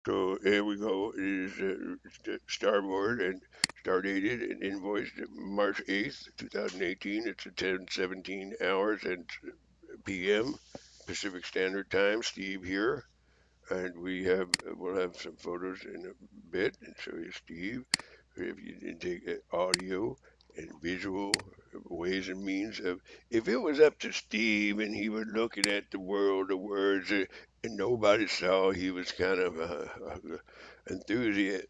So here we go. It is starboard and stardated and invoiced March 8th, 2018. It's at 10:17 hours and p.m. Pacific Standard Time. Steve here, and we'll have some photos in a bit and show you Steve. If you didn't take audio and visual ways and means of, if it was up to Steve and he was looking at the world of words and nobody saw he was kind of enthusiastic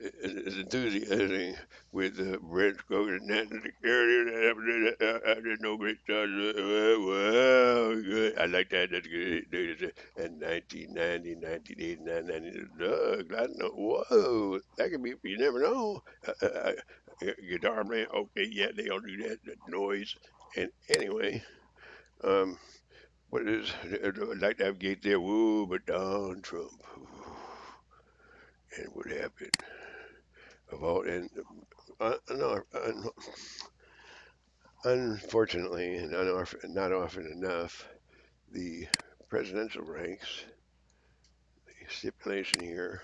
with Brent Scroggs and national security. I didn't know great stuff. Well, good. I like that. That's good. And 1990, 1989, 1990, I know. Whoa, that could be. You never know. Guitar man. Okay, yeah, they all do that. That noise. And anyway, um, what is? I'd like to have Gate there. Woo, but Donald Trump. And what happened? Of all and no, unfortunately, and not often enough, the presidential ranks, the stipulation here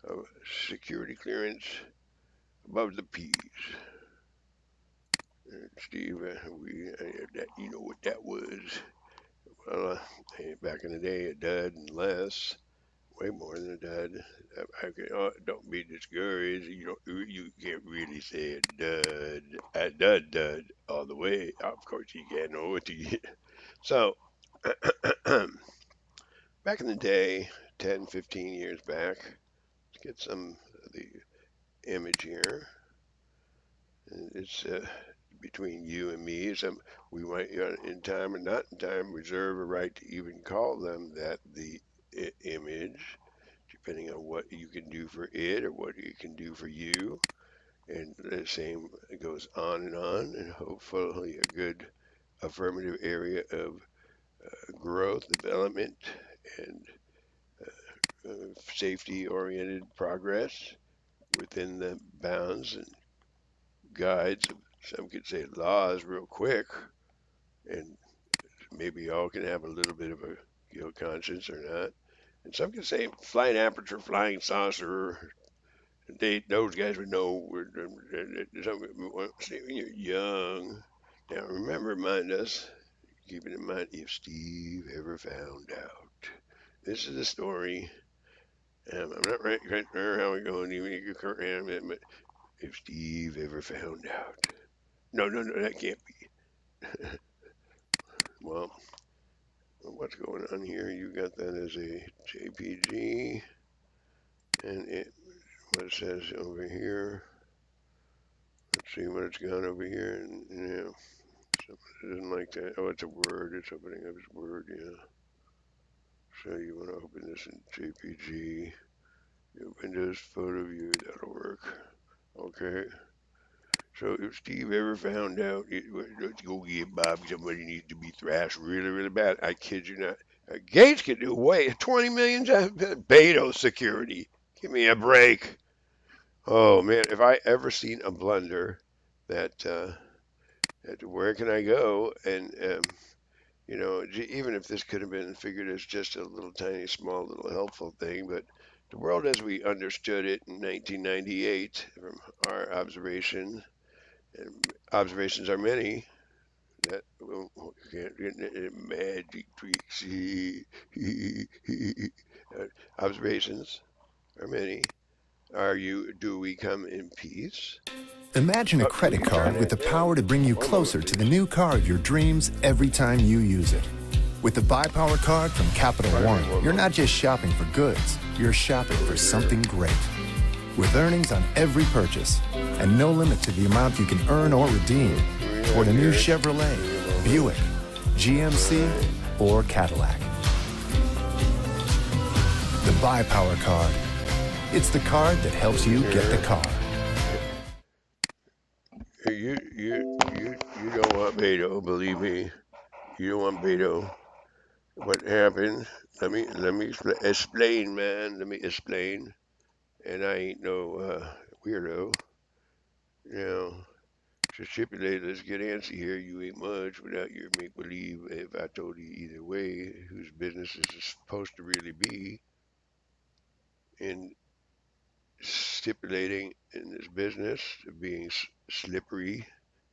of security clearance above the P's. Steve, that, you know what that was? Well, back in the day, a dud and less, way more than a dud. Don't be discouraged. You can't really say a dud all the way. Of course, you can't know what you get. So, back in the day, 10, 15 years back, let's get some of the image here. It's between you and me. We might, in time or not in time, reserve a right to even call them that, the image, depending on what you can do for it or what it can do for you. And the same goes on, and hopefully a good affirmative area of growth, development, and safety oriented progress within the bounds and guides of, some could say, laws real quick. And maybe y'all can have a little bit of a guilt conscience or not. And some can say flying aperture, flying saucer. Those guys would know. When you're young. Now remember, remind us, keeping in mind, if Steve ever found out. This is a story. I'm not quite sure how we go, and even you can, but if Steve ever found out. No, no, no, that can't be. Well, what's going on here? You got that as a JPG, and what it says over here. Let's see what it's got over here. And yeah, it doesn't like that. Oh, it's a Word. It's opening up as Word. Yeah. So you want to open this in JPG. Windows Photo View. That'll work. Okay. So if Steve ever found out, let's go get Bob. Somebody needs to be thrashed really, really bad. I kid you not. Gates could do way 20 million Beto security. Give me a break. Oh man, if I ever seen a blunder that, where can I go? And even if this could have been figured as just a little tiny, small, little helpful thing, but the world as we understood it in 1998, from our observation, and observations are many, that can't get magic tricks. Observations are many. Do we come in peace? Imagine a We credit can try card with that the now. power to bring you closer to the new car of your dreams every time you use it. With the Buy Power card from Capital One, you're not just shopping for goods, you're shopping for something great. With earnings on every purchase and no limit to the amount you can earn or redeem toward a new Chevrolet, Buick, GMC, or Cadillac. The Buy Power card. It's the card that helps you get the car. You don't want Beto, believe me. You don't want Beto. What happened? Let me explain, man. Let me explain. And I ain't no weirdo. You know, to stipulate, let's get antsy here. You ain't much without your make believe. If I told you either way, whose business is supposed to really be. And stipulating in this business of being slippery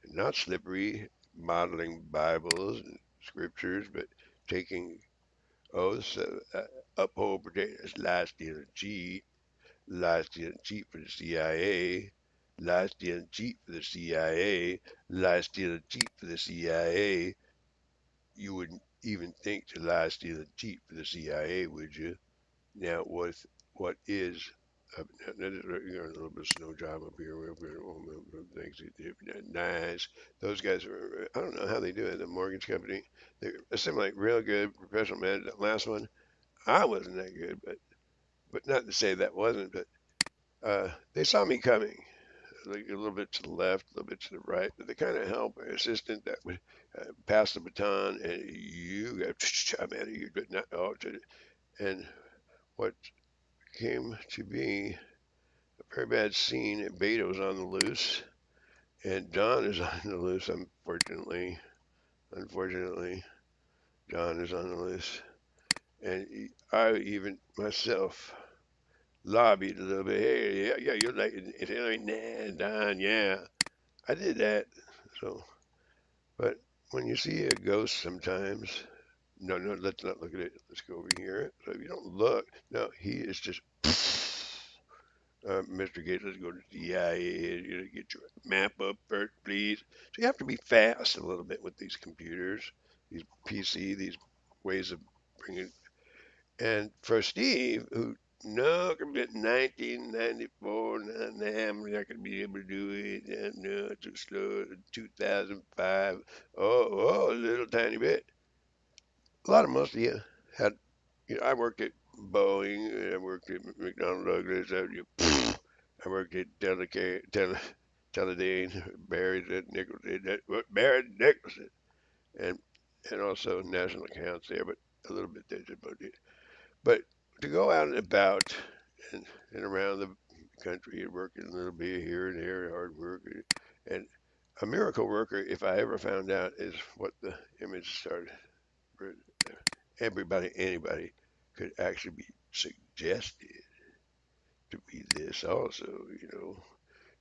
and not slippery, modeling Bibles and scriptures, but taking oaths, uphold, protect, lie, steal, and cheat, lie, steal, and cheat for the CIA, lie, steal, and cheat for the CIA, lie, steal, and cheat for the CIA. You wouldn't even think to lie, steal, and cheat for the CIA, would you? Now, what is there's a little bit of snow job up here. Things nice. Those guys are. I don't know how they do it. The mortgage company. They assimilate real good professional men. That last one, I wasn't that good, but not to say that wasn't. But they saw me coming. Like a little bit to the left, a little bit to the right, but they kind of help an assistant that would pass the baton, and you got I'm out of here, but not oh, and what came to be a very bad scene. Beto's on the loose, and Don is on the loose. Unfortunately, Don is on the loose, and I even myself lobbied a little bit. Hey, yeah, you're like, nah, Don, yeah, I did that. So, but when you see a ghost, sometimes. No, no, let's not look at it. Let's go over here. So if you don't look, no, he is just Mr. Gates, let's go to the CIA. You know, get your map up first, please. So you have to be fast a little bit with these computers, these PC, these ways of bringing. And for Steve, who no, I'm getting 1994. No, I'm not gonna be able to do it. No, too slow. 2005. Oh, a little tiny bit. A lot of most of you had. You know, I worked at Boeing. I worked at McDonnell Douglas. I worked at Teledyne, Barry at Nicholson, Barry Nicholson, and also national accounts there, but a little bit there. But to go out and about and around the country and working a little bit here and there, hard work, and a miracle worker, if I ever found out, is what the image started. Anybody could actually be suggested to be this also, you know.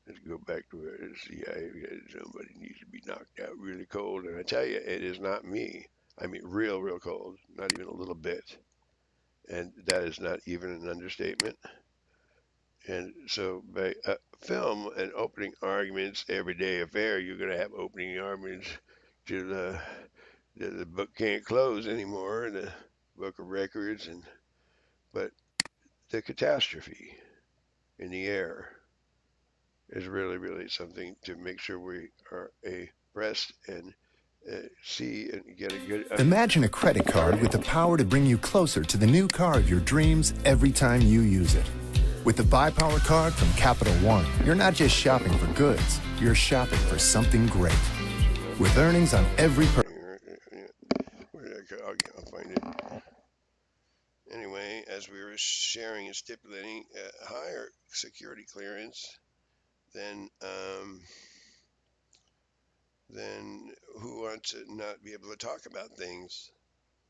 Let's go back to where the CIA, somebody needs to be knocked out really cold. And I tell you, it is not me. I mean, real cold, not even a little bit. And that is not even an understatement. And so, by film and opening arguments, everyday affair, you're going to have opening arguments till the book can't close anymore, and the book of records. But the catastrophe in the air is really something to make sure we are abreast and see and get a good. Imagine a credit card with the power to bring you closer to the new car of your dreams every time you use it. With the Buy Power card from Capital One, you're not just shopping for goods, you're shopping for something great. With earnings on every I'll find it. Anyway, as we were sharing and stipulating, higher security clearance than who wants to not be able to talk about things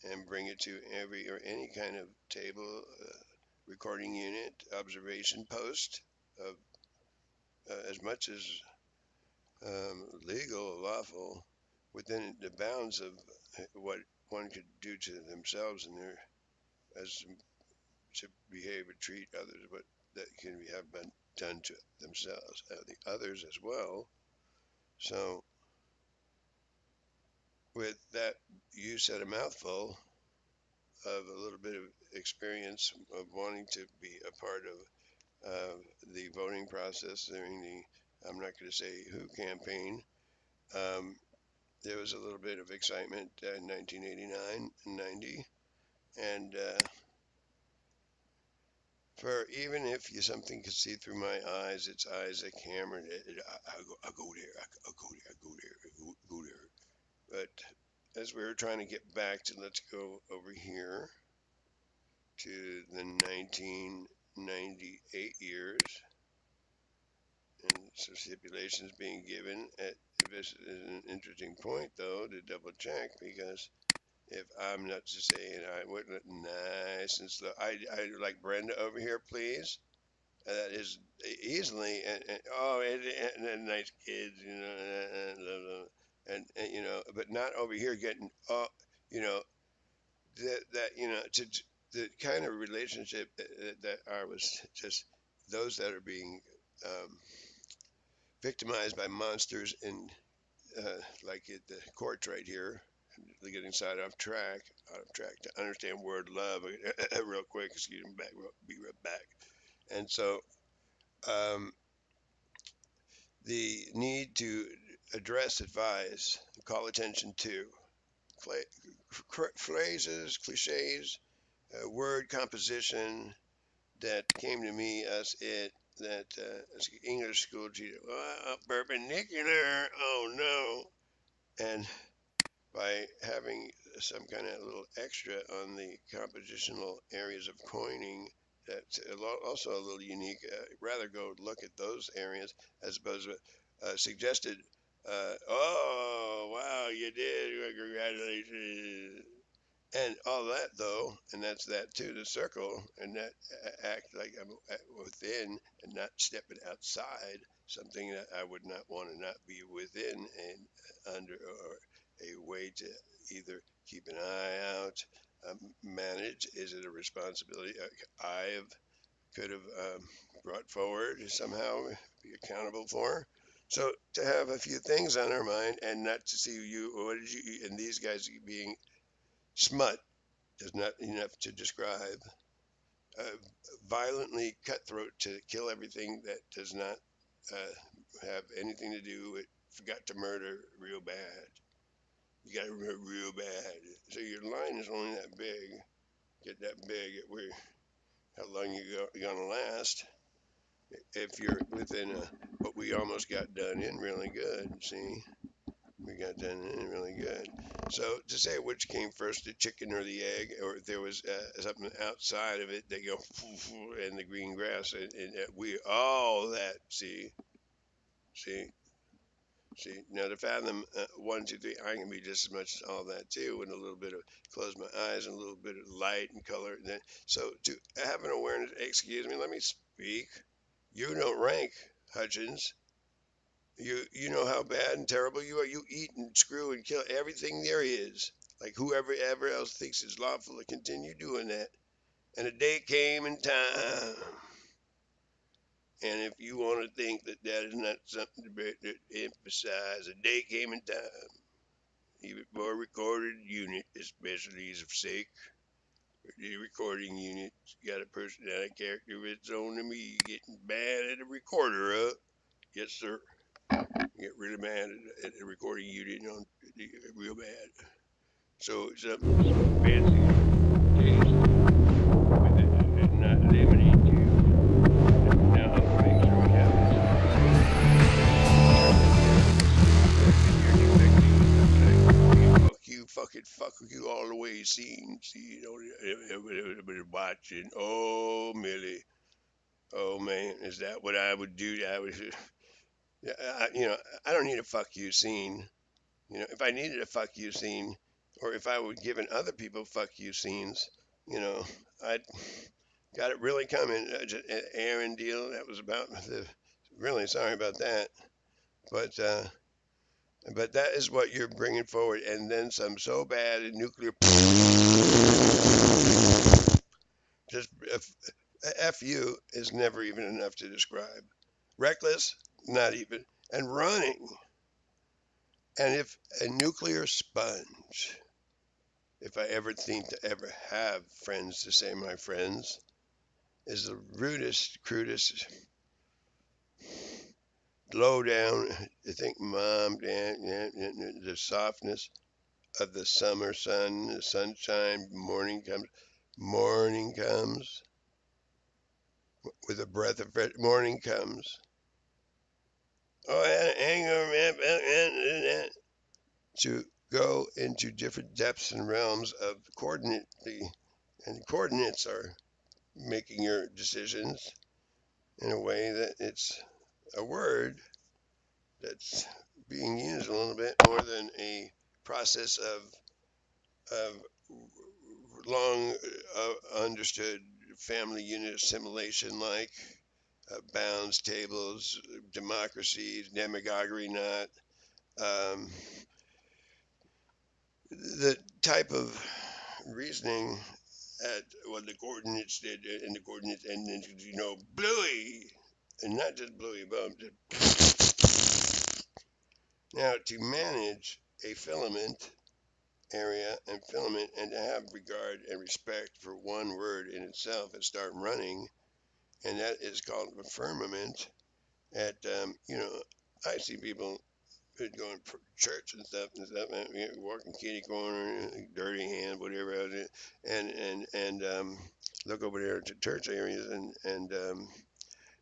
and bring it to every or any kind of table, recording unit, observation post of as much as legal, lawful, within the bounds of what one could do to themselves and their as to behave or treat others, but that can have been done to themselves, the others as well. So with that, you said a mouthful of a little bit of experience of wanting to be a part of the voting process during the, I'm not going to say who campaign. There was a little bit of excitement in 1989 and 90. And for even if you something could see through my eyes, it's eyes that Cameron, I'll go there, I'll go there. But as we were trying to get back to, let's go over here to the 1998 years, and some stipulations being given. This is an interesting point, though, to double check, because if I'm not just saying I would look nice and slow, I like Brenda over here, please. that is easily and nice kids, and but not over here getting you know that to the kind of relationship that I was just those that are being um, victimized by monsters in like at the courts right here, getting side out of track to understand word love real quick. Excuse me, be right back. And so um, the need to address, advise, call attention to phrases, cliches, word composition that came to me as as English school teacher. Perpendicular. Oh no! And by having some kind of little extra on the compositional areas of coining, that's also a little unique. Rather go look at those areas as opposed to suggested. Oh wow, you did! Congratulations! And all that though, and that's that too, the circle, and that act like I'm within and not stepping outside, something that I would not want to not be within and under, or a way to either keep an eye out, manage. Is it a responsibility I could have brought forward somehow, be accountable for? So to have a few things on our mind and not to see you, what did you, and these guys being smut is not enough to describe. Uh, Violently cutthroat to kill everything that does not have anything to do with forgot to murder real bad. You got to remember real bad. So your line is only that big. Get that big at where how long you're gonna last. If you're within what we almost got done in really good. See, we got done in really good. So to say which came first, the chicken or the egg, or if there was something outside of it, they go in the green grass, and we all that see, see. Now to fathom 1, 2, 3, I can be just as much all that too, with a little bit of close my eyes and a little bit of light and color. And then, so to have an awareness, excuse me, let me speak. You don't rank, Hutchins. You know how bad and terrible you are. You eat and screw and kill everything there is. Like whoever ever else thinks it's lawful to continue doing that. And a day came in time. And if you want to think that that is not something to emphasize, a day came in time. Even for a recorded unit, especially is of sake. The recording unit got a personality character of its own to me. Getting bad at a recorder, yes, sir. Get really mad at the recording unit on real bad. So something fancy taste with it and not limited to. Now let's make sure we have this. Fuck you, fuck you all the way. See, everybody watching. Oh, Millie. Oh man, is that what I would do? I would, I don't need a fuck you scene. If I needed a fuck you scene, or if I would given other people fuck you scenes, I'd got it really coming. Just an Aaron deal. That was about the. Really sorry about that, but that is what you're bringing forward, and then some so bad in nuclear. Just fu is never even enough to describe. Reckless, not even, and running. And if a nuclear sponge, if I ever think to ever have friends to say my friends, is the rudest, crudest, low down. I think mom, dad, the softness of the summer sun, the sunshine, morning comes with a breath of fresh, morning comes. Oh, anger, to go into different depths and realms of and coordinates are making your decisions in a way that it's a word that's being used a little bit more than a process of long understood family unit assimilation, like bounds, tables, democracies, demagoguery, not. Um, the type of reasoning at what the coordinates did, and the coordinates, and then, Bluey, and not just Bluey, but just now to manage a filament area and filament and to have regard and respect for one word in itself and start running, and that is called a firmament. At I see people who'd go in church and walking kitty corner, dirty hand, whatever else, and look over there to church areas and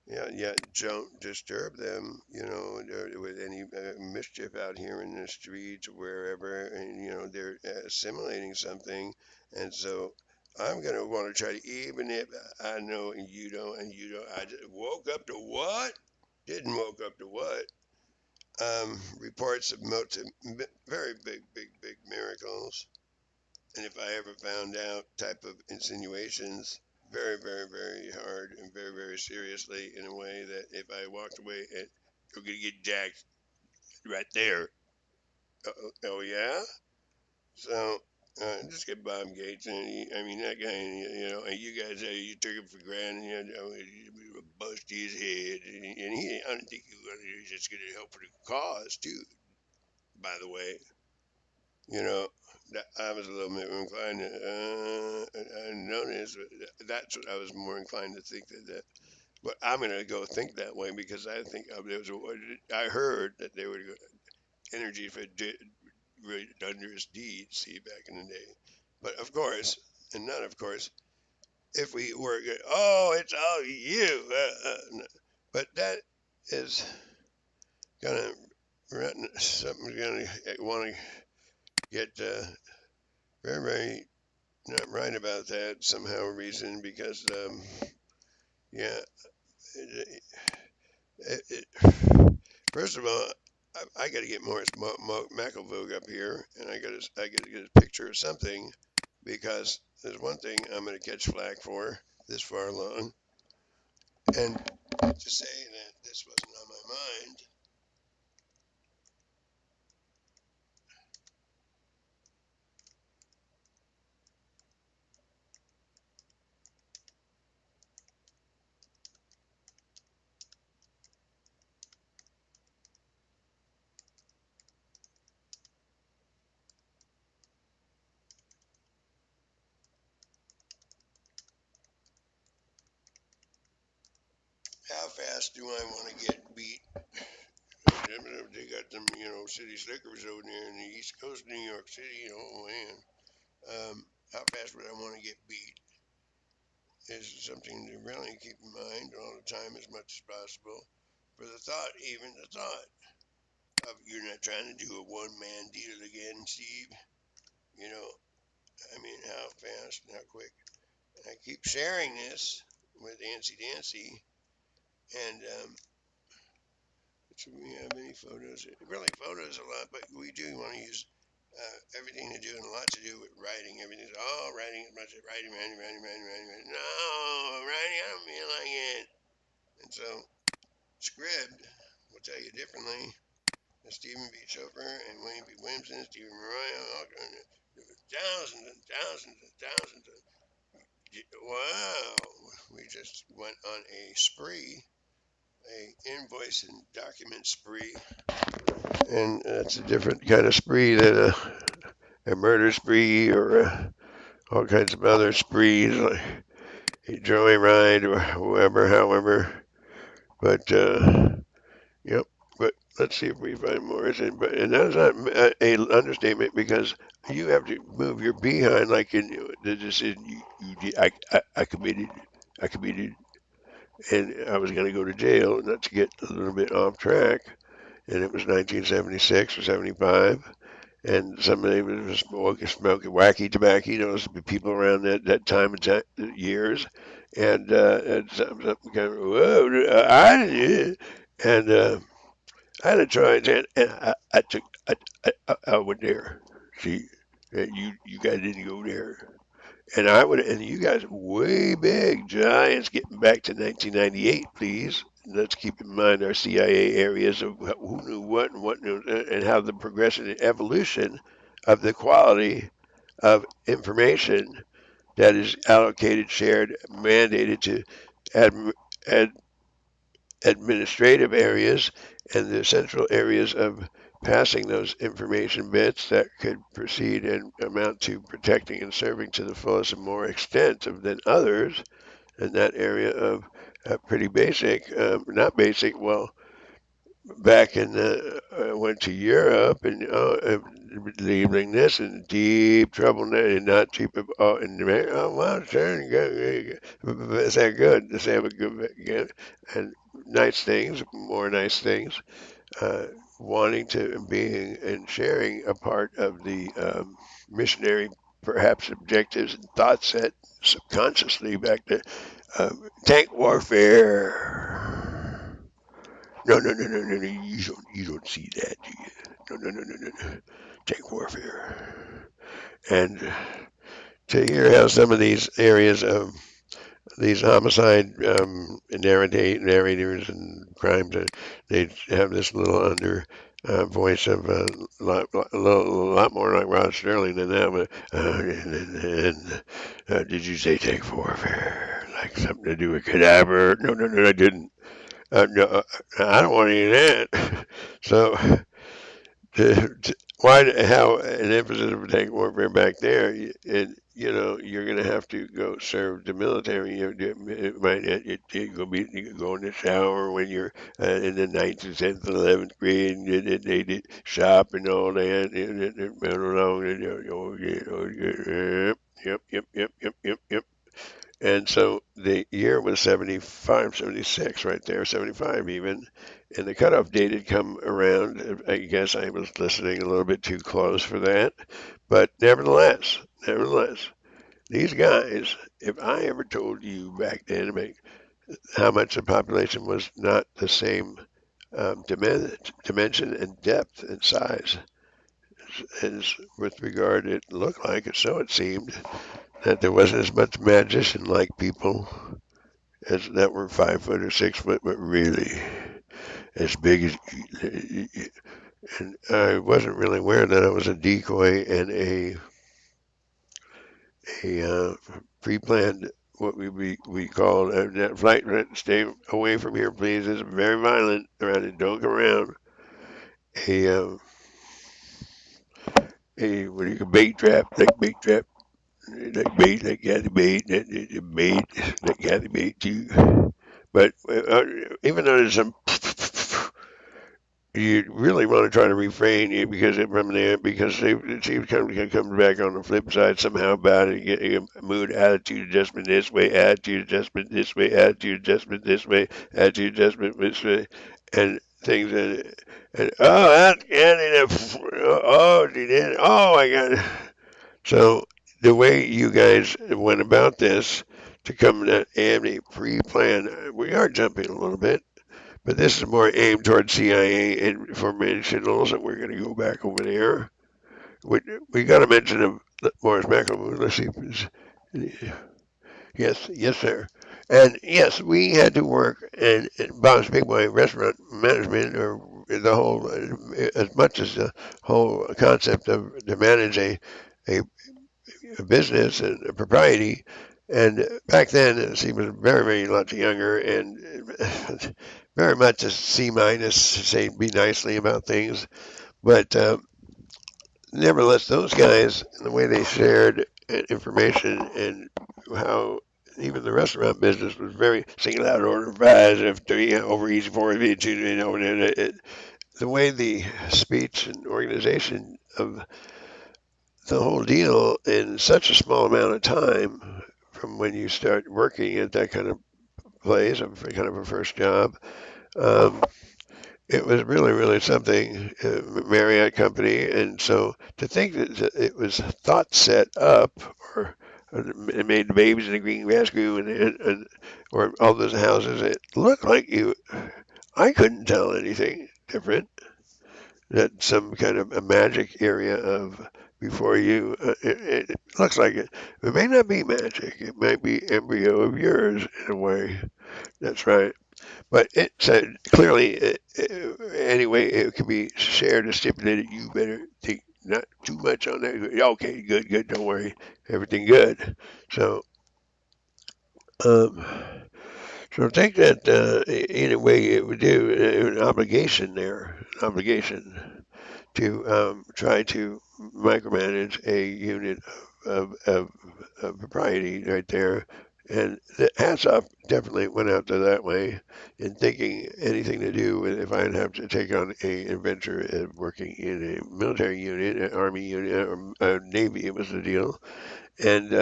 yeah, don't disturb them, with any mischief out here in the streets or wherever, and they're assimilating something, and so I'm gonna want to try to, even if I know and you don't, I just woke up to what? Didn't woke up to what? Reports of very big miracles, and if I ever found out type of insinuations, very, very, very hard and very, very seriously, in a way that if I walked away, you're gonna get jacked right there. Oh yeah. So just get Bob Gates, and I mean that guy, and you guys, you took him for granted, you bust his head, and he, I don't think he's just gonna help for the cause too. By the way, you know, that I was a little bit inclined to, I noticed, but that's what I was more inclined to think that. But I'm gonna go think that way because I think there was I heard that there were energy for really thunderous deeds. See, back in the day, but of course, and not of course, if we were, oh, it's all you. No. But that is gonna something's gonna want to get very, very not right about that somehow reason because yeah, it, first of all, I got to get Morris McElvogue up here, and I got to get a picture of something because there's one thing I'm going to catch flack for this far along, and to say that this wasn't on my mind. How fast do I want to get beat? They got them, city slickers over there in the East Coast, New York City. Oh man, how fast would I want to get beat? Is something to really keep in mind all the time as much as possible. For the thought, even the thought of you're not trying to do a one man deal again, Steve. You know, I mean, how fast and how quick. And I keep sharing this with Nancy Dancy, and do we have any photos? Really, photos a lot, but we do want to use everything to do and a lot to do with writing. Everything's all writing as much as writing. No, writing, I don't feel like it. And so, scribd will tell you differently. Stephen B. Chopper and Wayne B. Williamson, Stephen Mariah, thousands and thousands and thousands of. Wow, we just went on a spree, a invoice and document spree, and that's a different kind of spree than a murder spree or all kinds of other sprees like a joyride or whoever, however. But yep. But let's see if we find more. And that's not a understatement because you have to move your behind like in the decision you did. I committed, and I was going to go to jail. Not to get a little bit off track, and it was 1976 or 75, and somebody was smoking wacky tobacco. Those people around that time and years, and something kind of whoa, I did, and I had to try and I took I went there. See, you guys didn't go there, And you guys are way big giants. Getting back to 1998, please. Let's keep in mind our CIA areas of who knew what knew, and how the progression and evolution of the quality of information that is allocated, shared, mandated to ad, ad, administrative areas and the central areas of passing those information bits that could proceed and amount to protecting and serving to the fullest and more extent than others. And that area of pretty basic, not basic, well, back in I went to Europe and leaving this in deep trouble now, and not cheap. And oh wow, sir, is that good? Does they have a good and nice things, more nice things. Uh, Wanting to being and sharing a part of the missionary, perhaps objectives and thought set subconsciously back to tank warfare. No, no, no, no, no, no. You don't see that, do you? No, no, no, no, no, no. Tank warfare. And to hear how some of these areas of these homicide narrators and crimes, they have this little under voice of a lot more like Rod Sterling than that. But, did you say tank warfare? Like something to do with cadaver? No, no, no, I didn't. No, I don't want any of that. So, why, how an emphasis of tank warfare back there, and you're going to have to go serve the military. It might you can go in the shower when you're in the ninth and 10th and 11th grade, and they did shop and all that, and run along, and yep, yep, yep, yep, yep, yep. And so the year was 75, 76, right there, 75 even. And the cutoff date had come around. I guess I was listening a little bit too close for that. But nevertheless, these guys, if I ever told you back then about how much the population was not the same dimension and depth and size as with regard it looked like, so it seemed, that there wasn't as much magician like people as that were 5 foot or 6 foot, but really as big as. And I wasn't really aware that I was a decoy and a pre-planned what we called that flight. Stay away from here, please. It's very violent around it. Don't come around. A a what do you call bait trap, like bait trap, like Kathy bait, bait, like Kathy bait too. But even though there's some, you really want to try to refrain because it from there because it seems kind of comes back on the flip side somehow about it. Get a mood attitude adjustment this way, attitude adjustment this way, attitude adjustment this way, attitude adjustment this way, and things and oh that and oh she did oh my god. So the way you guys went about this to come to a pre-plan, we are jumping a little bit, but this is more aimed towards CIA informationals, and we're going to go back over there. We got to mention of Morris McElroy. Let's see. Yes, yes, sir. And yes, we had to work in Bob's Big Boy restaurant management, or the whole, as much as the whole concept of to manage a business and a propriety. And back then, he was very, very much younger and very much a C minus, say, be nicely about things. But nevertheless, those guys, the way they shared information and how even the restaurant business was very single out order fries after over easy for you, the way the speech and organization of the whole deal in such a small amount of time from when you start working at that kind of place, kind of a first job. Um, it was really, really something, Marriott Company. And so to think that it was thought set up, or it made the babies in the green grass grew, or all those houses, it looked like I couldn't tell anything different. That some kind of a magic area of before you. It looks like it. It may not be magic. It might be embryo of yours in a way. That's right. But it said clearly, anyway, it can be shared or stipulated. You better think not too much on that. Okay, good, good. Don't worry, everything good. So, um, so take that in a way it would do an obligation there, an obligation to try to micromanage a unit of propriety right there. And the hats off definitely went out to that way in thinking anything to do with if I'd have to take on a adventure of working in a military unit, an army unit, or a navy. It was the deal, and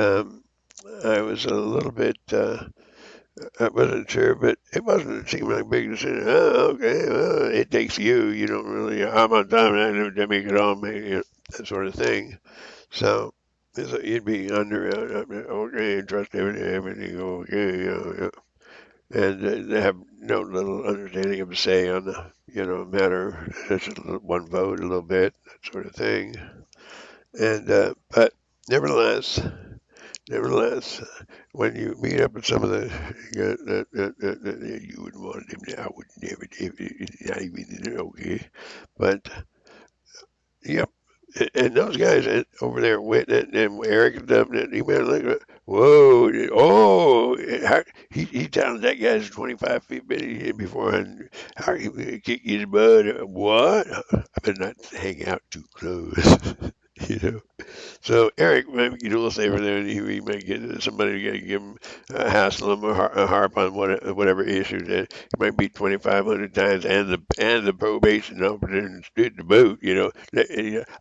I was a little bit. I wasn't sure, but it wasn't seem like a big decision. Oh, okay, well, it takes you. You don't really. I'm on time. I make it all, make it, that sort of thing. So you'd be under okay, trust everything okay, and they have no little understanding of say on the matter. It's just one vote, a little bit, that sort of thing. And but nevertheless, nevertheless, when you meet up with some of the you would want them, I would never, not even okay, but yep. And those guys over there, Whit and Eric and them, he went like, whoa, oh, he telling that guy's 25 feet beforehand. How he kick his butt? What? I better not hang out too close, you know. So Eric might get a little safer there, and he might get somebody to give him hassle him or harp on whatever issue that he might be 2,500 times, and the probation officer stood the boot.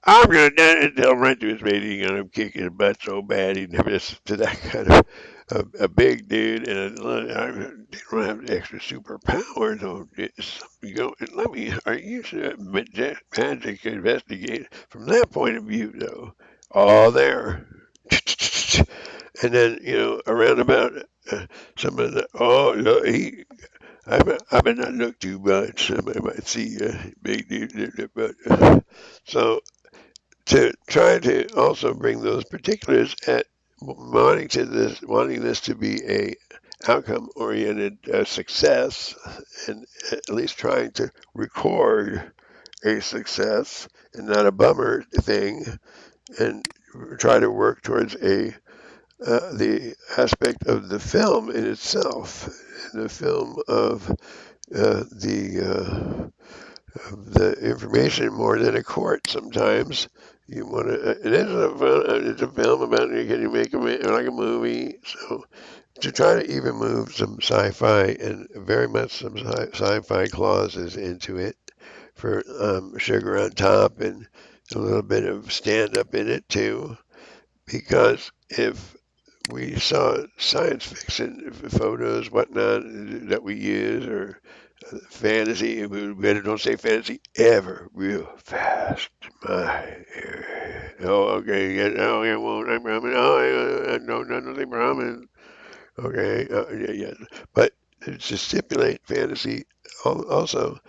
I'm gonna tell him right to his face. He's gonna kick his butt so bad he never listens to that kind of a big dude, and they don't have extra superpowers. So let me. Are you sure magic investigate from that point of view, though? All there. And then, around about some of the, oh, look, I better not look too much. Somebody might see big dude, but so to try to also bring those particulars at wanting this to be a outcome oriented success, and at least trying to record a success and not a bummer thing, and try to work towards the aspect of the film in itself, the film of the information more than a court. Sometimes you want to. It's a film about can you make like a movie. So to try to even move some sci-fi and very much some sci-fi clauses into it for sugar on top and a little bit of stand-up in it too, because if we saw science fiction photos, whatnot, that we use, or fantasy. We better don't say fantasy ever real fast. My, oh, okay. Yeah, oh, yeah, won't. I promise. Oh, no, nothing promise. Okay. Yeah, yeah. But to stipulate fantasy also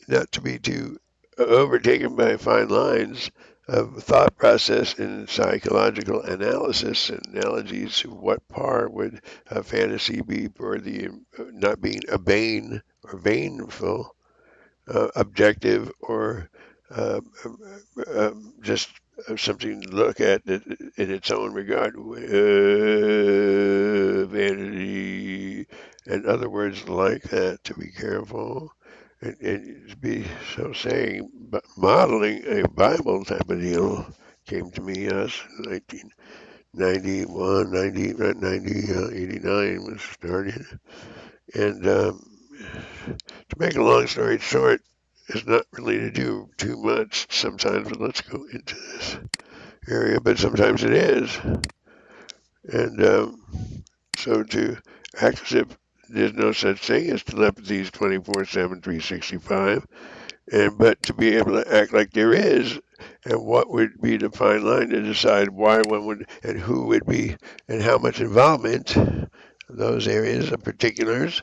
not to be too overtaken by fine lines of thought process and psychological analysis and analogies. What par would a fantasy be for the not being a bane or baneful, objective, or uh, just something to look at in its own regard? Vanity and other words like that, to be careful and be so saying, but modeling a Bible type of deal came to me us in 1991, 89 was started. And to make a long story short, it's not really to do too much sometimes, but let's go into this area, but sometimes it is. And so to act as if there's no such thing as telepathy is 24/7, 365, but to be able to act like there is, and what would be the fine line to decide why one would and who would be and how much involvement in those areas of particulars.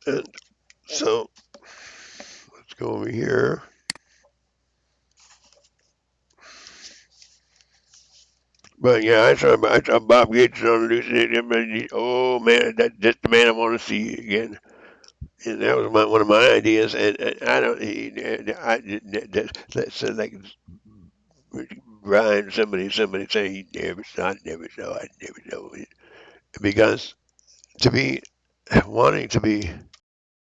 And so let's go over here. But yeah, I saw Bob Gates on Lucy. Oh man, that's the man I want to see again. And that was one of my ideas. And I don't. That's like Brian. Somebody say he never saw. I never saw. I never know. Because to be wanting to be